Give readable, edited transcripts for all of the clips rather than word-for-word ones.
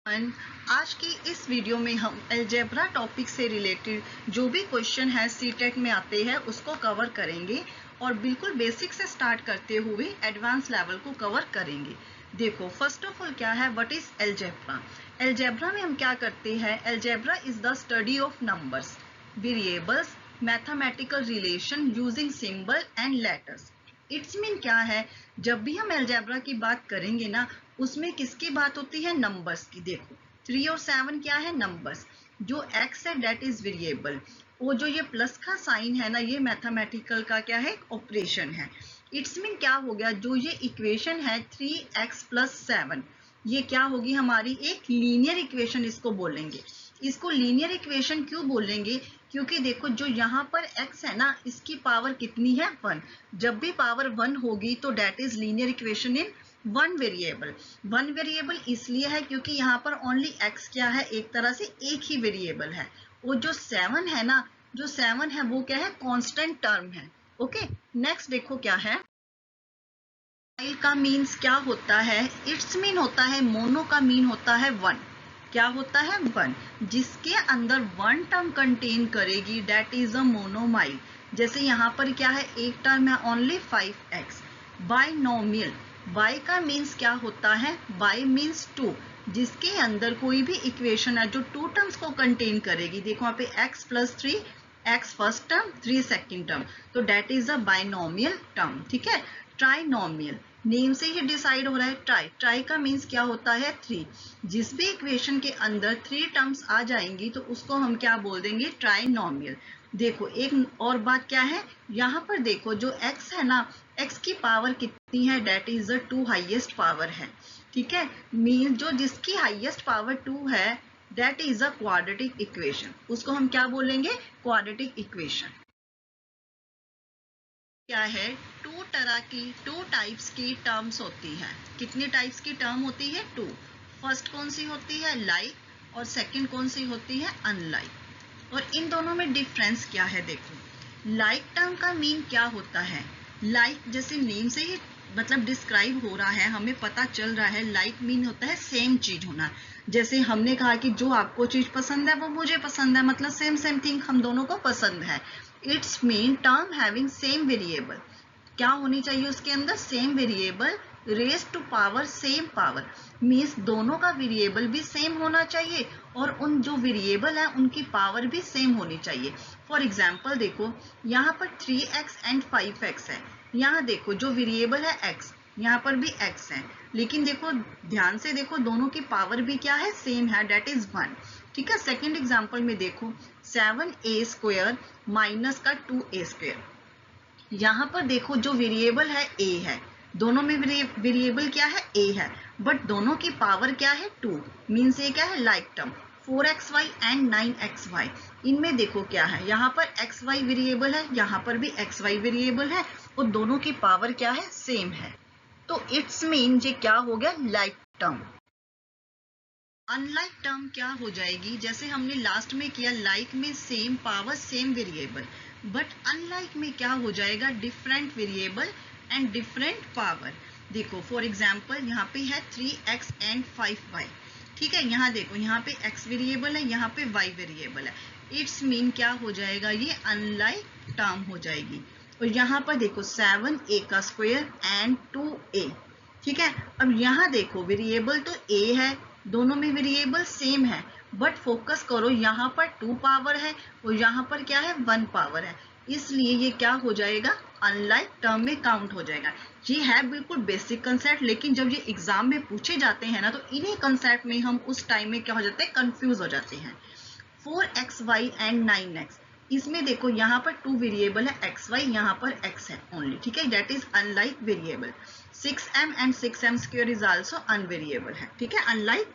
And आज की इस वीडियो में हम अलजेब्रा टॉपिक से रिलेटेड जो भी क्वेश्चन है सीटेट में आते हैं उसको कवर करेंगे और बिल्कुल बेसिक से स्टार्ट करते हुए एडवांस लेवल को कवर करेंगे। देखो, फर्स्ट ऑफ ऑल क्या है, व्हाट इज अलजेब्रा। अलजेब्रा में हम क्या करते हैं, algebra is the study of numbers, variables, mathematical relation using symbol and letters. It's mean क्या है, जब भी हम अलजेब्रा की बात करेंगे ना, उसमें किसकी बात होती है, नंबर्स की। देखो 3 और 7 क्या है, नंबर्स। जो x है डेट इज वेरिएबल, वो जो ये प्लस का साइन है ना, ये मैथमेटिकल का क्या है, ऑपरेशन है। इट्स मीन क्या हो गया, जो ये इक्वेशन है 3x + 7, ये क्या होगी, हमारी एक लीनियर इक्वेशन इसको बोलेंगे। इसको लीनियर इक्वेशन क्यों बोलेंगे, क्योंकि देखो जो यहाँ पर x है ना, इसकी पावर कितनी है, 1। जब भी पावर 1 होगी तो that is linear equation in one variable इसलिए है क्योंकि यहाँ पर ओनली x क्या है, एक तरह से एक ही वेरिएबल है। वो जो 7 है ना, जो 7 है वो क्या है, कांस्टेंट टर्म है। ओके, नेक्स्ट देखो क्या है, माइल का मीन्स क्या होता है, इट्स मीन होता है मोनो का मीन होता है 1। क्या होता है, 1, जिसके अंदर 1 टर्म कंटेन करेगी डेट इज अ मोनोमाइल। जैसे यहाँ पर क्या है, एक टर्म है ओनली 5x। बाइनोमियल, बाई का मीन्स क्या होता है, बाई मीन्स 2, जिसके अंदर कोई भी इक्वेशन है जो 2 टर्म्स को कंटेन करेगी। देखो यहाँ पे x + 3, x first term, 3 second term, तो that is a binomial term. ठीक है, ट्राइनोमियल, नेम से ही डिसाइड हो रहा है। ट्राई का मीन्स क्या होता है, 3। जिस भी इक्वेशन के अंदर 3 टर्म्स आ जाएंगी तो उसको हम क्या बोल देंगे, ट्राइनोमियल। देखो एक और बात क्या है, यहाँ पर देखो जो x है ना, x की पावर कितनी है, that is the 2 highest power है। ठीक है, मीन जो जिसकी हाईएस्ट पावर 2 है that is a quadratic equation, उसको हम क्या बोलेंगे, क्वाड्रेटिक इक्वेशन। क्या है, 2 टाइप्स की टर्म्स होती है। कितने टाइप्स की टर्म होती है, 2। फर्स्ट कौन सी होती है, लाइक, और सेकंड कौन सी होती है, अनलाइक। और इन दोनों में डिफरेंस क्या है, देखो लाइक टर्म का मीन क्या होता है, लाइक जैसे नेम से ही मतलब डिस्क्राइब हो रहा है, हमें पता चल रहा है, लाइक मीन होता है सेम चीज होना। जैसे हमने कहा कि जो आपको चीज पसंद है वो मुझे पसंद है, मतलब सेम थिंग हम दोनों को पसंद है। It's mean term having same variable, क्या होनी चाहिए उसके अंदर, same variable, raise to power same power, means दोनों का वेरिएबल भी सेम होना चाहिए और उन जो वेरिएबल है उनकी पावर भी सेम होनी चाहिए। फॉर एग्जाम्पल देखो यहाँ पर 3x एंड 5x है, यहाँ देखो जो वेरिएबल है x, यहाँ पर भी x है, लेकिन देखो ध्यान से देखो दोनों की पावर भी क्या है, सेम है, डेट इज 1। ठीक है, सेकेंड एग्जाम्पल में देखो 7a² माइनस का 2a², यहाँ पर देखो जो वेरिएबल है a है, दोनों में वेरिएबल क्या है, a है, बट दोनों की पावर क्या है, 2, मीन्स ये क्या है, like term. 4xy and 9xy, इनमें देखो क्या है, यहाँ पर xy वेरिएबल है, यहाँ पर भी xy वेरिएबल है और दोनों की पावर क्या है, सेम है। तो इट्स मीन ये क्या हो गया, लाइक टर्म। अनलाइक टर्म क्या हो जाएगी, जैसे हमने लास्ट में किया, लाइक में same power same variable, but unlike में क्या हो जाएगा, different variable and different power. देखो फॉर एग्जांपल यहाँ पे है 3x एंड 5y। ठीक है, यहाँ देखो यहाँ पे x वेरिएबल है, यहाँ पे y वेरिएबल है। इट्स मीन क्या हो जाएगा, ये अनलाइक टर्म हो जाएगी। और यहाँ पर देखो 7a² एंड 2a। ठीक है, अब यहाँ देखो वेरिएबल तो a है, दोनों में वेरिएबल सेम है, बट फोकस करो यहाँ पर 2 पावर है और यहाँ पर क्या है, 1 पावर है, इसलिए ये क्या हो जाएगा, अनलाइक टर्म में काउंट हो जाएगा। ये है बिल्कुल बेसिक कंसेप्ट, लेकिन जब ये एग्जाम में पूछे जाते हैं ना, तो इन्हीं कंसेप्ट में हम उस टाइम में क्या हो जाते हैं, कंफ्यूज हो जाते हैं। 4xy एंड 9x, इसमें देखो यहाँ पर 2 वेरिएबल है, xy, यहाँ पर x है ओनली। ठीक है, that is unlike variable. 6m and 6m² is also unvariable है। ठीक है, अनलाइक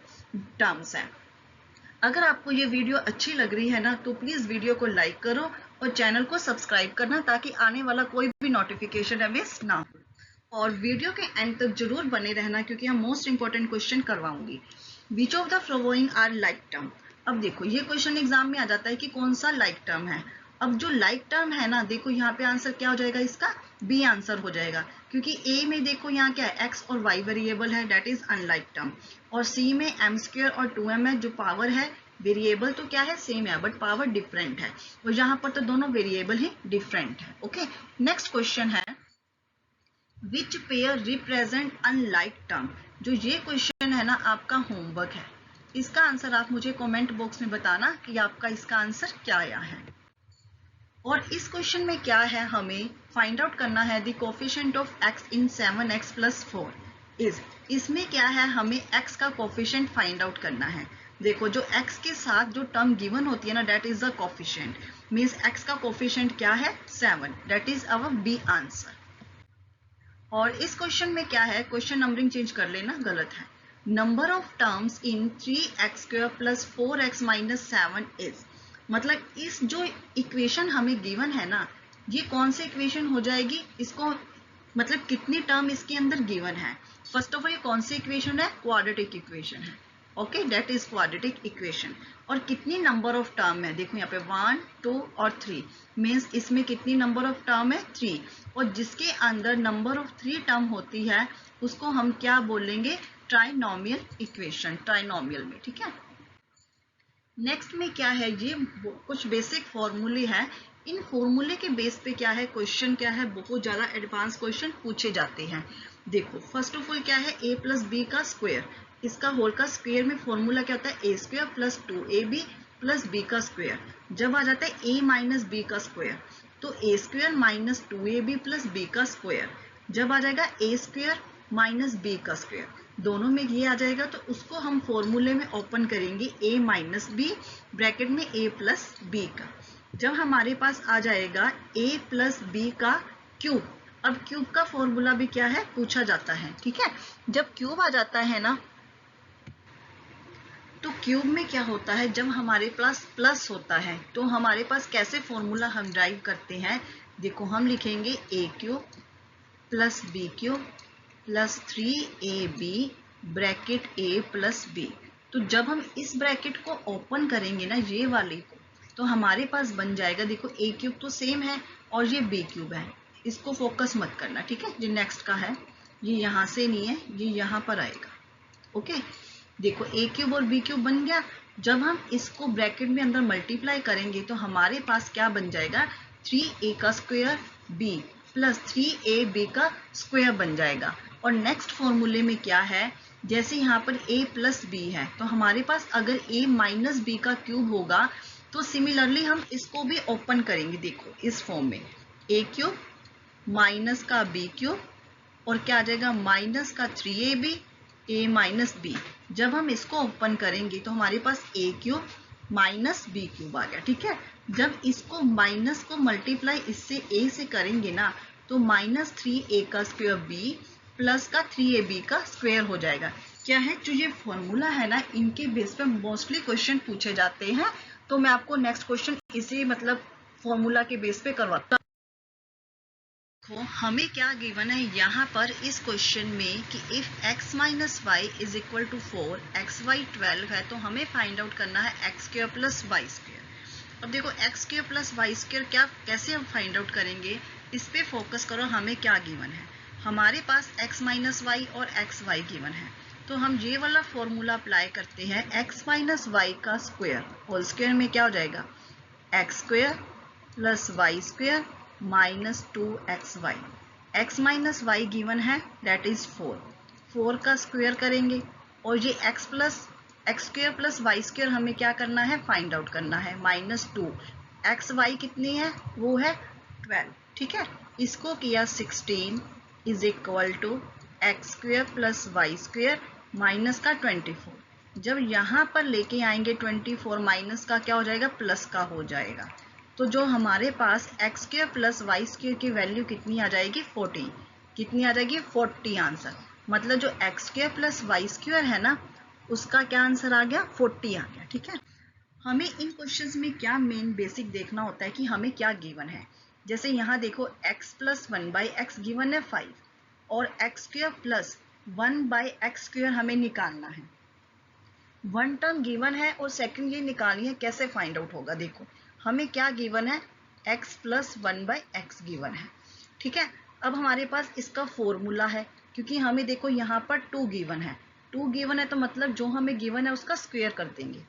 टर्म्स है। अगर आपको ये वीडियो अच्छी लग रही है ना, तो प्लीज वीडियो को लाइक करो और चैनल को सब्सक्राइब करना, ताकि आने वाला कोई भी नोटिफिकेशन मिस ना हो। और वीडियो के एंड तक जरूर बने रहना, क्योंकि हम मोस्ट इंपॉर्टेंट क्वेश्चन करवाऊंगी। Which of the following are like term. अब देखो ये क्वेश्चन एग्जाम में आ जाता है कि कौन सा लाइक टर्म है। अब जो लाइक टर्म है ना, देखो यहाँ पे आंसर क्या हो जाएगा इसका, बी आंसर हो जाएगा, क्योंकि ए में देखो यहाँ क्या है, एक्स और वाई वेरिएबल है, डेट इज अनलाइक टर्म, और सी में एम स्क्वायर और 2m है, जो पावर है, वेरिएबल तो क्या है, सेम है, बट पावर डिफरेंट है, और यहाँ पर तो दोनों वेरिएबल ही डिफरेंट है। ओके, नेक्स्ट क्वेश्चन है, which pair represent unlike term. जो ये क्वेश्चन है ना आपका होमवर्क है, इसका आंसर आप मुझे कमेंट बॉक्स में बताना कि आपका इसका आंसर क्या आया है। और इस क्वेश्चन में क्या है, हमें फाइंड आउट करना है the coefficient of x in 7x + 4 is. इसमें क्या है, हमें x का कोफिशिएंट फाइंड आउट करना है। देखो जो x के साथ जो टर्म गिवन होती है ना, that is the coefficient, means x का कोफिशिएंट क्या है, 7, that is our B answer. और इस क्वेश्चन में क्या है, क्वेश्चन नंबरिंग चेंज कर लेना, गलत है। Number of terms in 3x² + 4x - 7 is, मतलब इस जो इक्वेशन हमें गिवन है ना, ये कौन सी इक्वेशन हो जाएगी, इसको मतलब कितनी टर्म इसके अंदर गिवन है। फर्स्ट ऑफ ऑल ये कौन सी इक्वेशन है, क्वाड्रेटिक इक्वेशन है। Okay, that is quadratic equation. और कितनी नंबर ऑफ टर्म है, देखो यहाँ पे 1, 2 और 3, मीन्स इसमें कितनी नंबर ऑफ टर्म है, 3, और जिसके अंदर नंबर ऑफ 3 टर्म होती है उसको हम क्या बोलेंगे, ट्राइनोमियल इक्वेशन, ट्राइनोमियल में, ठीक है। नेक्स्ट में क्या है, ये कुछ बेसिक फॉर्मूले हैं, इन फॉर्मूले के बेस पे क्या है, क्वेश्चन क्या है, बहुत ज्यादा एडवांस क्वेश्चन पूछे जाते हैं। देखो फर्स्ट ऑफ ऑल क्या है, a + b का स्क्वायर, इसका होल का स्क्वायर में फॉर्मूला क्या होता है, a² + 2ab + b का स्क्वायर। जब आ जाता है a - b का स्क्वायर, तो a² - 2ab + b का स्क्वायर। जब आ जाएगा a² - b का स्क्वायर, दोनों में ये आ जाएगा, तो उसको हम फॉर्मूले में ओपन करेंगे a - b ब्रैकेट में a + b का। जब हमारे पास आ जाएगा a + b का क्यूब, अब क्यूब का फॉर्मूला भी क्या है, पूछा जाता है, ठीक है। जब क्यूब आ जाता है ना, तो क्यूब में क्या होता है, जब हमारे पास प्लस होता है तो हमारे पास कैसे फॉर्मूला हम ड्राइव करते हैं, देखो हम लिखेंगे a³ + b³ + 3ab bracket a + b। तो जब हम इस ब्रैकेट को ओपन करेंगे ना, ये वाले को, तो हमारे पास बन जाएगा, देखो a³ तो सेम है और ये b³ है, इसको फोकस मत करना, ठीक है। जो नेक्स्ट का है, ये यहाँ से नहीं है, ये यहाँ पर आएगा। ओके, देखो a³ और b³ बन गया। जब हम इसको ब्रैकेट में अंदर मल्टीप्लाई करेंगे तो हमारे पास क्या बन जाएगा, 3a का स्क्वायर b + 3ab का स्क्वायर बन जाएगा। और नेक्स्ट फॉर्मूले में क्या है, जैसे यहाँ पर a + b है, तो हमारे पास अगर a - b का क्यूब होगा, तो सिमिलरली हम इसको भी ओपन करेंगे, देखो इस फॉर्म में a³ माइनस का b³ और क्या आ जाएगा, माइनस का 3ab a - b। जब हम इसको ओपन करेंगे तो हमारे पास a³ - b³ आ गया, ठीक है। जब इसको माइनस को मल्टीप्लाई इससे a से करेंगे ना, तो -3a का स्क्वायर b प्लस का 3ab का स्क्वायर हो जाएगा। क्या है, जो ये फॉर्मूला है ना, इनके बेस पे मोस्टली क्वेश्चन पूछे जाते हैं, तो मैं आपको नेक्स्ट क्वेश्चन इसी मतलब फॉर्मूला के बेस पे करवाता हूं। हमें क्या गिवन है यहाँ पर इस क्वेश्चन में कि इफ x - y = 4, xy 12 है, तो हमें फाइंड आउट करना है x² + y²। अब देखो x² + y² क्या, कैसे हम फाइंड आउट करेंगे, इस पे फोकस करो। हमें क्या गिवन है, हमारे पास x - y और xy गिवन है, तो हम ये वाला फॉर्मूला अप्लाई करते हैं। x - y का स्क्वायर होल स्क्वायर में क्या हो जाएगा, x² + y² - 2xy। x - y given है, डेट इज 4, 4 का स्क्वायर करेंगे, और ये x² + y² हमें क्या करना है, फाइंड आउट करना है, -2 xy कितनी है, वो है 12, ठीक है। इसको किया 16 = x² + y² माइनस का 24। जब यहाँ पर लेके आएंगे 24, माइनस का क्या हो जाएगा, प्लस का हो जाएगा। तो जो हमारे पास x² + y² की वैल्यू कितनी आ जाएगी, 40। कितनी आ जाएगी, 40 आंसर। मतलब जो x² + y² है ना, उसका क्या आंसर आ गया, 40 आ गया, ठीक है। हमें इन क्वेश्चंस में क्या मेन बेसिक देखना होता है कि हमें क्या गिवन है। जैसे यहाँ देखो x + 1/x गिवन है 5, और x² + 1/x² हमें निकालना है। वन टर्म गिवन है और सेकंड ये निकालनी है, कैसे फाइंड आउट होगा, देखो हमें क्या गिवन है, x प्लस 1/x गिवन है, ठीक है। अब हमारे पास इसका फॉर्मूला है, क्योंकि हमें देखो यहाँ पर 2 गिवन है, 2 गिवन है तो मतलब जो हमें गिवन है उसका स्क्वायर कर देंगे,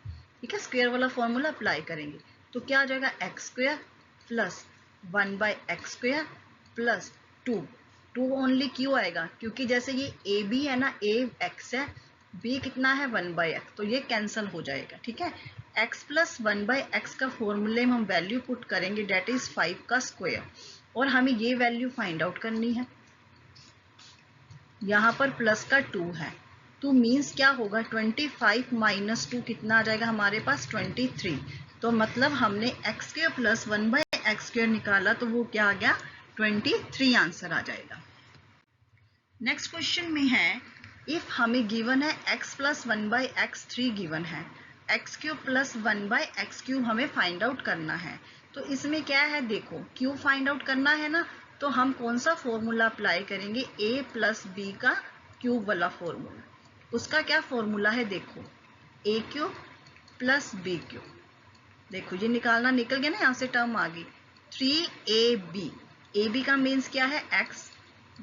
ठीक है। स्क्वायर वाला फॉर्मूला अप्लाई करेंगे तो क्या आ जाएगा, x square plus 1/x square plus 2 only क्यों आएगा, क्योंकि जैसे ये ए बी है ना, ए एक्स है, बी कितना है 1/x, तो ये कैंसिल हो जाएगा, ठीक है। x प्लस 1/x का फॉर्मूले में हम वैल्यू पुट करेंगे, डेट इज 5 का स्क्वायर, और हमें ये वैल्यू फाइंड आउट करनी है। यहाँ पर प्लस का 2 है, तो मीन्स क्या होगा, 25 माइनस 2 कितना आ जाएगा हमारे पास 23, तो मतलब हमने x square plus 1/x square निकाला तो वो क्या आ गया 23 आंसर आ जाएगा। नेक्स्ट क्वेश्चन में है, इफ हमें गिवन है x प्लस 1/x 3 गिवन है, x cube plus 1/x cube हमें फाइंड आउट करना है, तो इसमें क्या है, देखो क्यूब फाइंड आउट करना है ना, तो हम कौन सा फॉर्मूला अप्लाई करेंगे, a प्लस बी का क्यूब वाला फॉर्मूला। उसका क्या फॉर्मूला है, देखो a cube plus B cube, देखो ये निकालना निकल गया ना, यहाँ से टर्म आ गई 3ab, ab का मीन्स क्या है x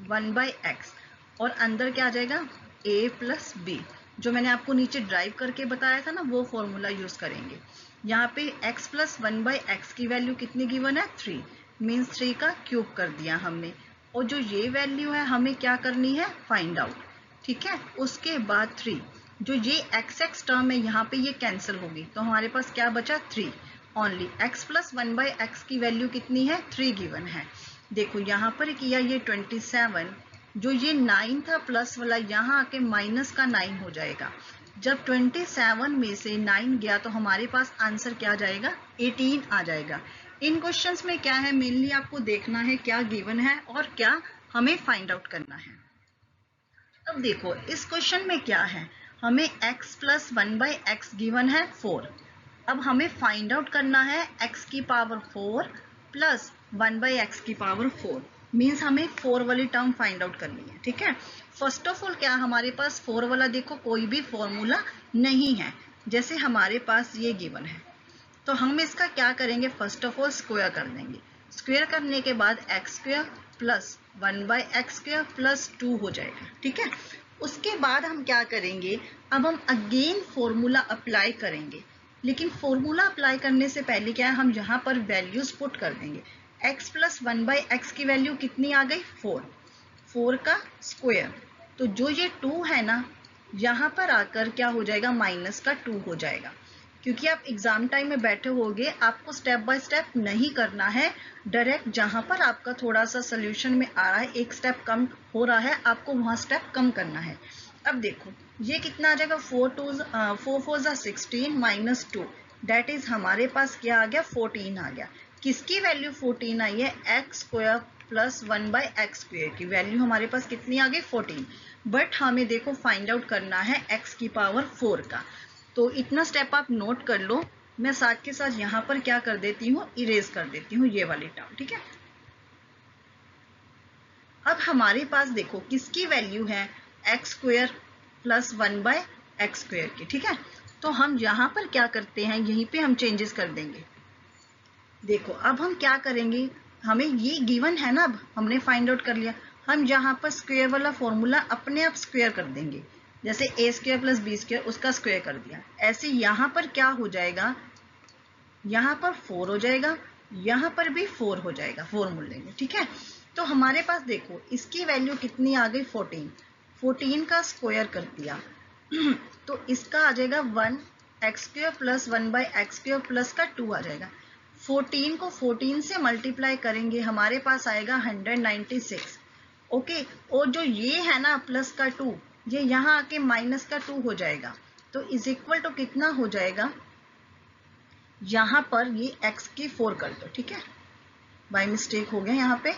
1/x, और अंदर क्या आ जाएगा a प्लस बी, जो मैंने आपको नीचे ड्राइव करके बताया था ना, वो फॉर्मूला यूज करेंगे। यहाँ पे x प्लस 1/x की वैल्यू कितनी गिवन है 3, मीन्स 3 का क्यूब कर दिया हमने, और जो ये वैल्यू है हमें क्या करनी है फाइंड आउट, ठीक है। उसके बाद 3, जो ये x टर्म है यहाँ पे ये कैंसिल होगी, तो हमारे पास क्या बचा 3 ओनली। x प्लस 1/x की वैल्यू कितनी है 3 गिवन है, देखो यहाँ पर किया ये 27, जो ये 9 था प्लस वाला, यहाँ आके माइनस का 9 हो जाएगा। जब 27 में से 9 गया तो हमारे पास आंसर क्या जाएगा 18 आ जाएगा। इन क्वेश्चंस में क्या है, मेनली आपको देखना है क्या गिवन है और क्या हमें फाइंड आउट करना है। अब देखो इस क्वेश्चन में क्या है, हमें x प्लस 1/x गिवन है 4, अब हमें फाइंड आउट करना है x की पावर 4 प्लस 1/x की पावर 4, मीन्स हमें 4 वाली टर्म फाइंड आउट करनी है, ठीक है। फर्स्ट ऑफ ऑल क्या हमारे पास 4 वाला देखो कोई भी फॉर्मूला नहीं है, जैसे हमारे पास ये गिवन है, तो हम इसका क्या करेंगे, फर्स्ट ऑफ ऑल स्क्वायर कर देंगे। स्क्वायर करने के बाद x square plus 1/x square plus 2 हो जाएगा, ठीक है। उसके बाद हम क्या करेंगे, अब हम अगेन फॉर्मूला अप्लाई करेंगे, लेकिन फॉर्मूला अप्लाई करने से पहले क्या है, हम यहाँ पर वैल्यूज पुट कर देंगे। x प्लस 1/x की वैल्यू कितनी आ गई 4 का स्क्वायर, तो जो ये 2 है ना, यहाँ पर आकर क्या हो जाएगा माइनस का 2 हो जाएगा, क्योंकि आप एग्जाम टाइम में बैठे होगे, आपको स्टेप बाय स्टेप नहीं करना है, डायरेक्ट जहां पर आपका थोड़ा सा सोल्यूशन में आ रहा है, एक स्टेप कम हो रहा है, आपको वहां स्टेप कम करना है। अब देखो ये कितना आ जाएगा 4 4 जा 16 माइनस 2, डेट इज हमारे पास क्या आ गया 14 आ गया। किसकी वैल्यू 14 आई है, x square plus 1/x square की वैल्यू हमारे पास कितनी आ गई 14, बट हमें देखो फाइंड आउट करना है x की पावर 4 का, तो इतना स्टेप आप नोट कर लो। मैं साथ के साथ यहाँ पर क्या कर देती हूँ, इरेज कर देती हूँ ये वाली टर्म, ठीक है। अब हमारे पास देखो किसकी वैल्यू है x square plus 1/x square की, ठीक है। तो हम यहाँ पर क्या करते हैं, यहीं पे हम चेंजेस कर देंगे। देखो अब हम क्या करेंगे, हमें ये गिवन है ना, अब हमने फाइंड आउट कर लिया, हम यहाँ पर स्क्वायर वाला फॉर्मूला अपने आप स्क्वायर कर देंगे, जैसे a square plus B square उसका स्क्वायर कर दिया, ऐसे यहाँ पर क्या हो जाएगा, यहाँ पर 4 हो जाएगा, यहाँ पर भी 4 हो जाएगा फॉर्मूले में, ठीक है। तो हमारे पास देखो इसकी वैल्यू कितनी आ गई 14 का स्क्वायर कर दिया तो इसका आ जाएगा 1x square plus 1/x square plus का 2 आ जाएगा। 14 को 14 से मल्टीप्लाई करेंगे, हमारे पास आएगा 196, ओके। और जो ये है ना प्लस का 2, ये यहाँ आके माइनस का 2 हो जाएगा, तो इज इक्वल टू कितना हो जाएगा, यहाँ पर ये x की 4 कर दो, ठीक है, बाय मिस्टेक हो गया, यहाँ पे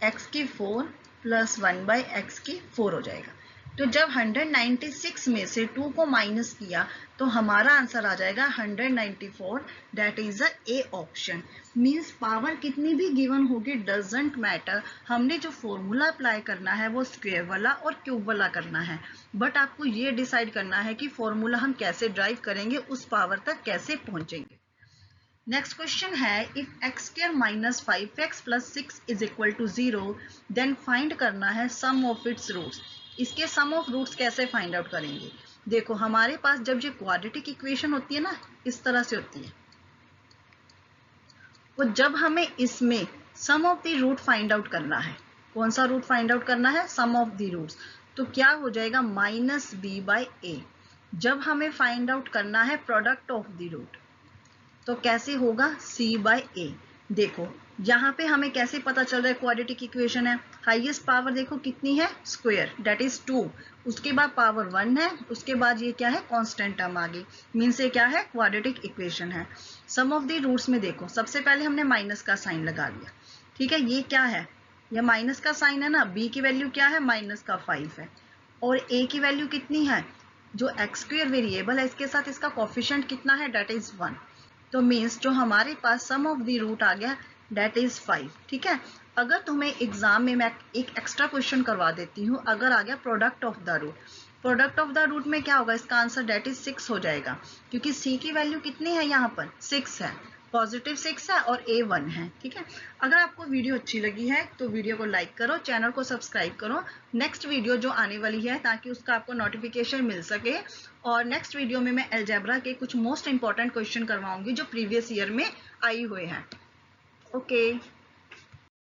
x की 4 प्लस 1/x की 4 हो जाएगा। तो जब 196 में से 2 को माइनस किया तो हमारा आंसर आ जाएगा 194, that is A option. Means power कितनी भी गिवन होगी डजंट मैटर, हमने जो फॉर्मूला अप्लाई करना है वो स्क्वायर वाला और क्यूब वाला करना है, बट आपको ये डिसाइड करना है कि फॉर्मूला हम कैसे ड्राइव करेंगे, उस पावर तक कैसे पहुंचेंगे। नेक्स्ट क्वेश्चन है if X square minus 5x plus 6 is equal to 0 then find करना है सम ऑफ इट्स रूट्स। इसके सम ऑफ रूट्स कैसे फाइंड आउट करेंगे? देखो हमारे पास जब ये क्वाड्रेटिक इक्वेशन होती है ना, इस तरह से होती है, तो जब हमें इसमें sum of the root find out करना है, कौन सा रूट फाइंड आउट करना है? Sum of the roots. तो क्या हो जाएगा? Minus B by A. जब हमें फाइंड आउट करना है प्रोडक्ट ऑफ द रूट, तो कैसे होगा? C by A. देखो यहाँ पे हमें कैसे पता चल रहा है क्वाड्रेटिक इक्वेशन है? हाईएस्ट पावर देखो कितनी है? Square, that is 2। उसके बाद पावर 1 है, उसके बाद ये क्या है? कांस्टेंट टर्म आगे, मीन से क्या है? क्वाड्रेटिक इक्वेशन है। सम ऑफ द रूट्स में देखो सबसे पहले हमने माइनस का साइन लगा लिया, ठीक है। ये क्या है? ये माइनस का साइन है ना। बी की वैल्यू क्या है? माइनस का 5 है। और ए की वैल्यू कितनी है? जो एक्स स्क्वायर वेरिएबल है इसके साथ इसका कोफिशिएंट कितना है? That is 1। तो मीन्स जो हमारे पास सम ऑफ द रूट आ गया डेट इज 5, ठीक है। अगर तुम्हें एग्जाम में मैं एक एक्स्ट्रा क्वेश्चन करवा देती हूँ, अगर आ गया product of the root, product of the root में क्या होगा? इसका आंसर डेट इज 6 हो जाएगा, क्योंकि सी की वैल्यू कितनी है? यहाँ पर 6 है, पॉजिटिव 6 है और ए 1 है, ठीक है। अगर आपको वीडियो अच्छी लगी है तो वीडियो को लाइक करो, चैनल को सब्सक्राइब करो। नेक्स्ट वीडियो जो आने वाली है ताकि उसका आपको नोटिफिकेशन मिल सके, और नेक्स्ट वीडियो में मैं अलजेब्रा के कुछ मोस्ट इंपॉर्टेंट क्वेश्चन करवाऊंगी जो प्रीवियस ईयर में आई हुए हैं। ओके।